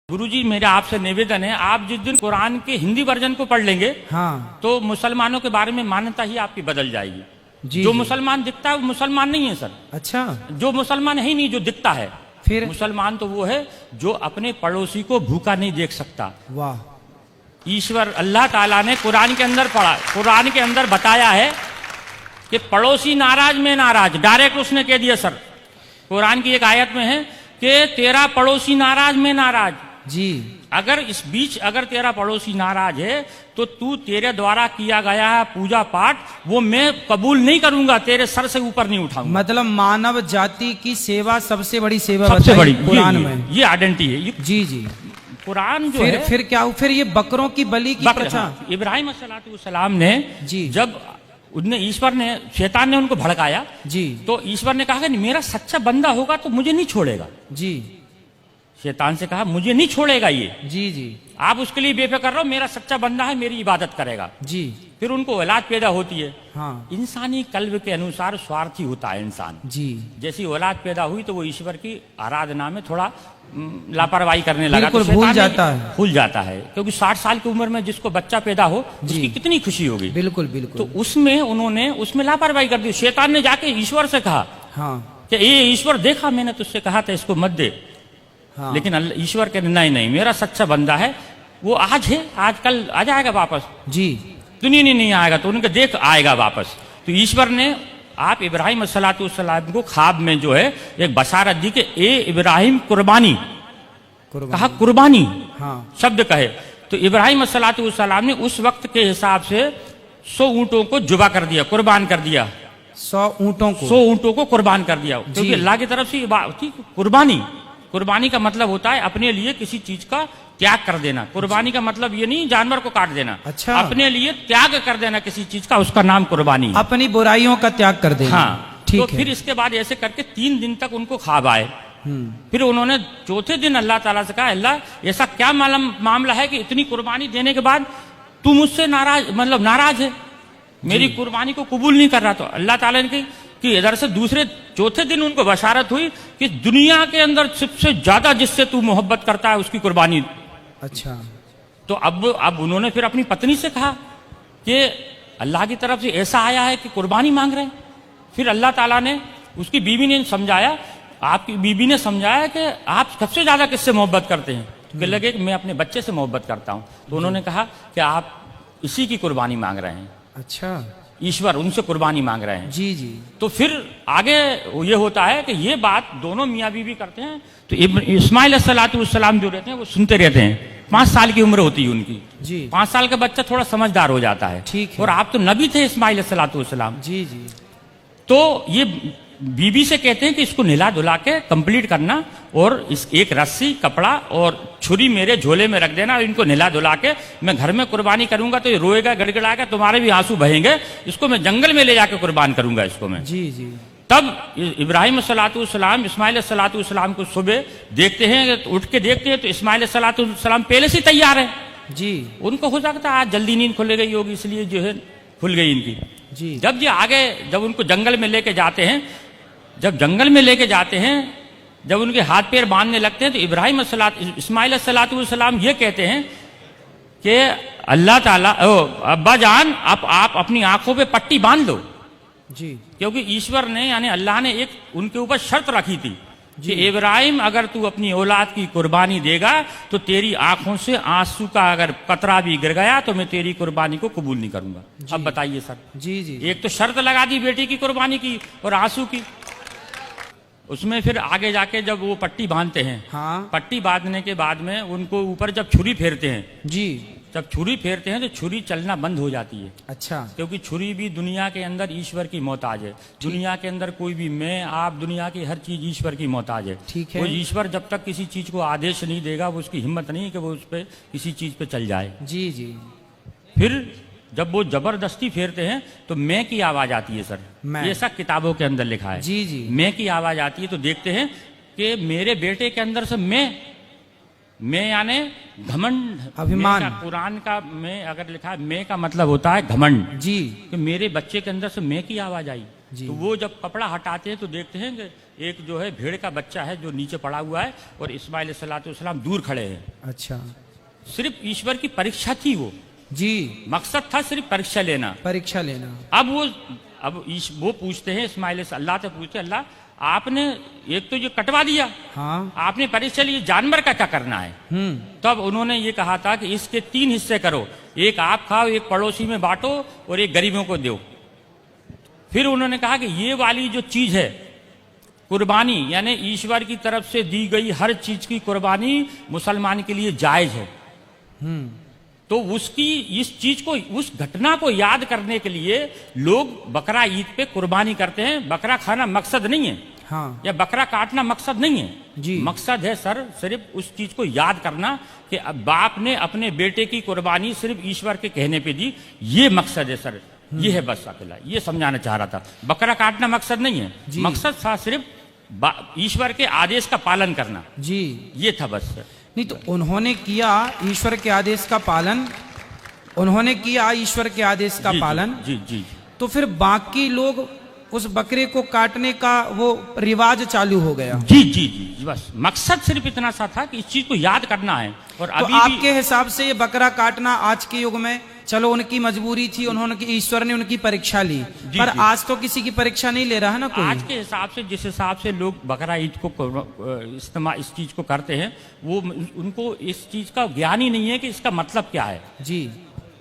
गुरुजी मेरा आपसे निवेदन है, आप जिस दिन कुरान के हिंदी वर्जन को पढ़ लेंगे हाँ तो मुसलमानों के बारे में मान्यता ही आपकी बदल जाएगी। जी जो जी। मुसलमान दिखता है वो मुसलमान नहीं है सर। अच्छा जो मुसलमान है ही नहीं, जो दिखता है। फिर मुसलमान तो वो है जो अपने पड़ोसी को भूखा नहीं देख सकता। वाह। ईश्वर अल्लाह ताला ने कुरान के अंदर पढ़ा, कुरान के अंदर बताया है कि पड़ोसी नाराज में नाराज, डायरेक्ट उसने कह दिया सर। कुरान की एक आयत में है कि तेरा पड़ोसी नाराज में नाराज जी। अगर इस बीच अगर तेरा पड़ोसी नाराज है तो तू तेरे द्वारा किया गया है पूजा पाठ वो मैं कबूल नहीं करूंगा, तेरे सर से ऊपर नहीं उठाऊंगा। मतलब मानव जाति की सेवा सबसे बड़ी सेवा सबसे बताई बड़ी कुरान में। ये आइडेंटिटी है। जी जी। कुरान जो फिर है फिर क्या फिर ये बकरों की बलि की प्रथा। हाँ, इब्राहिम अलैहिस्सलाम ने जी। जब उनने ईश्वर ने शैतान ने उनको भड़काया जी तो ईश्वर ने कहा कि मेरा सच्चा बंदा होगा तो मुझे नहीं छोड़ेगा। जी शैतान से कहा मुझे नहीं छोड़ेगा ये, जी जी आप उसके लिए बेफिक्र रहो, मेरा सच्चा बंदा है, मेरी इबादत करेगा। जी। फिर उनको औलाद पैदा होती है। हाँ इंसानी कल्ब के अनुसार स्वार्थी होता है इंसान। जी। जैसी औलाद पैदा हुई तो वो ईश्वर की आराधना में थोड़ा लापरवाही करने लगा, बिल्कुल तो भूल शैतान जाता है। भूल जाता है, क्योंकि 60 साल की उम्र में जिसको बच्चा पैदा हो उसकी कितनी खुशी होगी। बिल्कुल बिल्कुल। तो उसमें उन्होंने उसमें लापरवाही कर दी। शैतान ने जाके ईश्वर से कहा हाँ कि ये ईश्वर देखा मैंने तुझसे कहा था इसको मत दे। हाँ। लेकिन ईश्वर के नहीं, मेरा सच्चा बंदा है, वो आज है, आज कल आ जाएगा वापस, जी। दुनिया नहीं आएगा, तो उनके देख आएगा वापस। तो ईश्वर ने आप इब्राहिम अलैहिस्सलाम को ख्वाब में जो है एक बशारत दी कि ए इब्राहिम कुर्बानी, कहा कुर्बानी हाँ शब्द कहे तो इब्राहिम अलैहिस्सलाम ने उस वक्त के हिसाब से 100 ऊंटों को जुबा कर दिया, कुर्बान कर दिया। 100 ऊँटों को 100 ऊंटों को कुर्बान कर दिया, क्योंकि अल्लाह की तरफ से ये बात थी। कुर्बानी का मतलब होता है अपने लिए किसी चीज का त्याग कर देना। कुर्बानी का मतलब ये नहीं जानवर को काट देना। अच्छा। अपने लिए त्याग कर देना किसी चीज का, उसका नाम कुर्बानी है। अपनी बुराइयों का त्याग कर देना। हाँ ठीक तो है। फिर इसके बाद ऐसे करके 3 दिन तक उनको ख्वाब आए। फिर उन्होंने चौथे दिन अल्लाह ताला से कहा अल्लाह ऐसा क्या मामला है कि इतनी कुर्बानी देने के बाद तू मुझसे नाराज है, मेरी कुर्बानी को कबूल नहीं कर रहा। तो अल्लाह ताला ने कि इधर से दूसरे चौथे दिन उनको बशारत हुई कि दुनिया के अंदर सबसे ज्यादा जिससे तू मोहब्बत करता है उसकी कुर्बानी। अच्छा। तो अब उन्होंने फिर अपनी पत्नी से कहा कि अल्लाह की तरफ से ऐसा आया है कि कुर्बानी मांग रहे हैं। फिर अल्लाह ताला ने उसकी बीवी ने समझाया, आपकी बीवी ने समझाया कि आप सबसे ज्यादा किससे मोहब्बत करते हैं। तो कहने लगे कि मैं अपने बच्चे से मोहब्बत करता हूं। तो उन्होंने कहा कि आप इसी की कुर्बानी मांग रहे हैं। अच्छा। ईश्वर उनसे कुर्बानी मांग रहे हैं। जी जी। तो फिर आगे ये होता है कि ये बात दोनों मियाँ बीवी करते हैं। तो इस्माइल अलैहिस्सलाम जो रहते हैं वो सुनते रहते हैं। 5 साल की उम्र होती है उनकी जी। 5 साल का बच्चा थोड़ा समझदार हो जाता है। ठीक है। और आप तो नबी थे इस्माइल अलैहिस्सलाम। जी जी। तो ये बीबी से कहते हैं कि इसको नहला धुला के कंप्लीट करना और इस एक रस्सी कपड़ा और छुरी मेरे झोले में रख देना और इनको नहला धुला के मैं घर में कुर्बानी करूंगा तो ये रोएगा गड़गड़ाएगा, तुम्हारे भी आंसू बहेंगे, इसको मैं जंगल में ले जाकर कुर्बान करूंगा इसको मैं। जी जी। तब इब्राहिम अलैहिस्सलाम इस्माइल अलैहिस्सलाम को सुबह देखते हैं, उठ के देखते हैं तो इस्माइल अलैहिस्सलाम पहले से तैयार है। जी। उनको हो सकता है आज जल्दी नींद खुल गई होगी इसलिए जो है खुल गई इनकी। जी। जब ये आगे जब उनको जंगल में लेके जाते हैं, जब जंगल में लेके जाते हैं, जब उनके हाथ पैर बांधने लगते हैं तो इस्माइल अलैहिस्सलाम ये कहते हैं कि अल्लाह ताला अब्बा जान आप अपनी आंखों पे पट्टी बांध लो। जी। क्योंकि ईश्वर ने यानी अल्लाह ने एक उनके ऊपर शर्त रखी थी कि इब्राहिम अगर तू अपनी औलाद की कुर्बानी देगा तो तेरी आंखों से आंसू का अगर कतरा भी गिर गया तो मैं तेरी कुर्बानी को कबूल नहीं करूंगा। अब बताइए सर। जी जी। एक तो शर्त लगा दी बेटी की कुर्बानी की और आंसू की। उसमें फिर आगे जाके जब वो पट्टी बांधते हैं, हाँ। पट्टी बांधने के बाद में उनको ऊपर जब छुरी फेरते हैं, जी। जब छुरी फेरते हैं तो छुरी चलना बंद हो जाती है। अच्छा। क्योंकि छुरी भी दुनिया के अंदर ईश्वर की मोहताज है। दुनिया के अंदर कोई भी मैं आप दुनिया की हर चीज ईश्वर की मोहताज है। ठीक है। वो ईश्वर जब तक किसी चीज को आदेश नहीं देगा वो उसकी हिम्मत नहीं कि वो उस पर किसी चीज पे चल जाए। जी जी। फिर जब वो जबरदस्ती फेरते हैं तो मैं की आवाज आती है सर। ये सब किताबों के अंदर लिखा है। जी जी। मैं की आवाज आती है तो देखते हैं कि मेरे बेटे के अंदर से मैं यानी घमंड, अभिमान। कुरान का मैं अगर लिखा है मैं का मतलब होता है घमंड। जी। कि मेरे बच्चे के अंदर से मैं की आवाज आई। जी। तो वो जब कपड़ा हटाते हैं तो देखते हैं कि एक जो है भेड़ का बच्चा है जो नीचे पड़ा हुआ है और इस्माइल अलैहिस्सलाम दूर खड़े हैं। अच्छा। सिर्फ ईश्वर की परीक्षा थी वो, जी। मकसद था सिर्फ परीक्षा लेना। परीक्षा लेना। अब वो पूछते हैं इस्माइल से, अल्लाह से पूछते, अल्लाह आपने एक तो ये कटवा दिया, हाँ। आपने परीक्षा ली, जानवर का क्या करना है? तब उन्होंने ये कहा था कि इसके 3 हिस्से करो, एक आप खाओ, एक पड़ोसी में बांटो और एक गरीबों को दो। फिर उन्होंने कहा कि ये वाली जो चीज है कुर्बानी, यानी ईश्वर की तरफ से दी गई हर चीज की कुर्बानी मुसलमान के लिए जायज है। तो उसकी इस चीज को, उस घटना को याद करने के लिए लोग बकरा ईद पे कुर्बानी करते हैं। बकरा खाना मकसद नहीं है, हाँ। या बकरा काटना मकसद नहीं है जी। मकसद है सर सिर्फ उस चीज को याद करना कि अब बाप ने अपने बेटे की कुर्बानी सिर्फ ईश्वर के कहने पे दी, ये मकसद है सर। ये है बस अकेला, ये समझाना चाह रहा था। बकरा काटना मकसद नहीं है, मकसद था सिर्फ ईश्वर के आदेश का पालन करना। जी, ये था बस। नहीं तो उन्होंने किया ईश्वर के आदेश का पालन, उन्होंने किया ईश्वर के आदेश का पालन। जी जी। तो फिर बाकी लोग उस बकरे को काटने का वो रिवाज चालू हो गया। जी जी जी, बस मकसद सिर्फ इतना सा था कि इस चीज को याद करना है। और तो अभी आपके हिसाब से ये बकरा काटना आज के युग में, चलो उनकी मजबूरी थी, उन्होंने, ईश्वर ने उनकी परीक्षा ली, पर जी। आज तो किसी की परीक्षा नहीं ले रहा है ना कोई। आज के हिसाब से, जिस हिसाब से लोग बकरा ईद को इस्तेमाल इस चीज को करते हैं, वो उनको इस चीज का ज्ञान ही नहीं है कि इसका मतलब क्या है। जी।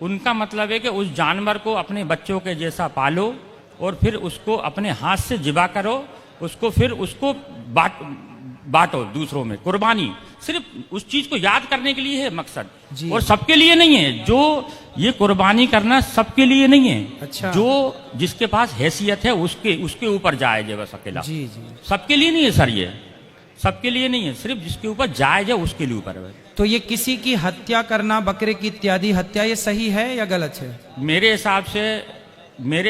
उनका मतलब है कि उस जानवर को अपने बच्चों के जैसा पालो और फिर उसको अपने हाथ से जिबा करो, उसको फिर उसको बांटो दूसरों में। कुर्बानी सिर्फ उस चीज को याद करने के लिए है मकसद, और सबके लिए नहीं है। जो ये कुर्बानी करना सबके लिए नहीं है। अच्छा। जो जिसके पास हैसियत है उसके ऊपर जायज है बस अकेला। जी जी। सबके लिए नहीं है सर, ये सबके लिए नहीं है, सिर्फ जिसके ऊपर जायज है उसके लिए ऊपर है। तो ये किसी की हत्या करना, बकरे की इत्यादि हत्या, ये सही है या गलत है? मेरे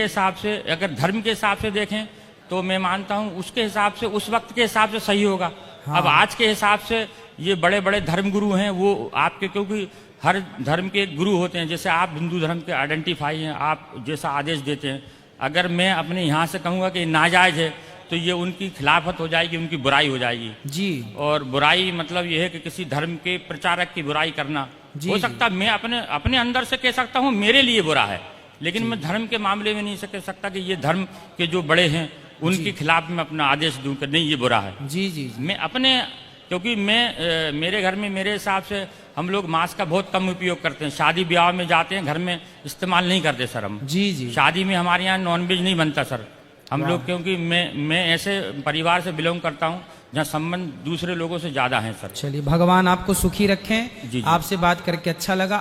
हिसाब से अगर धर्म के हिसाब से देखें तो मैं मानता हूं उसके हिसाब से, उस वक्त के हिसाब से सही होगा। हाँ। अब आज के हिसाब से ये बड़े बड़े धर्म गुरु हैं, वो आपके, क्योंकि हर धर्म के गुरु होते हैं। जैसे आप हिंदू धर्म के आइडेंटिफाई हैं, आप जैसा आदेश देते हैं, अगर मैं अपने यहाँ से कहूँगा कि नाजायज है तो ये उनकी खिलाफत हो जाएगी, उनकी बुराई हो जाएगी। जी। और बुराई मतलब ये है कि किसी धर्म के प्रचारक की बुराई करना। हो सकता मैं अपने अंदर से कह सकता हूँ मेरे लिए बुरा है, लेकिन मैं धर्म के मामले में नहीं कह सकता कि ये धर्म के जो बड़े हैं उनके खिलाफ मैं अपना आदेश दूं कि नहीं ये बुरा है। जी जी। मैं अपने, क्योंकि मेरे घर में मेरे हिसाब से हम लोग मांस का बहुत कम उपयोग करते हैं। शादी ब्याह में जाते हैं, घर में इस्तेमाल नहीं करते सर हम। जी जी। शादी में हमारे यहाँ नॉनवेज नहीं बनता सर हम लोग, क्योंकि मैं ऐसे परिवार से बिलोंग करता हूँ जहाँ संबंध दूसरे लोगों से ज्यादा है सर। चलिए, भगवान आपको सुखी रखें। जी। आपसे बात करके अच्छा लगा।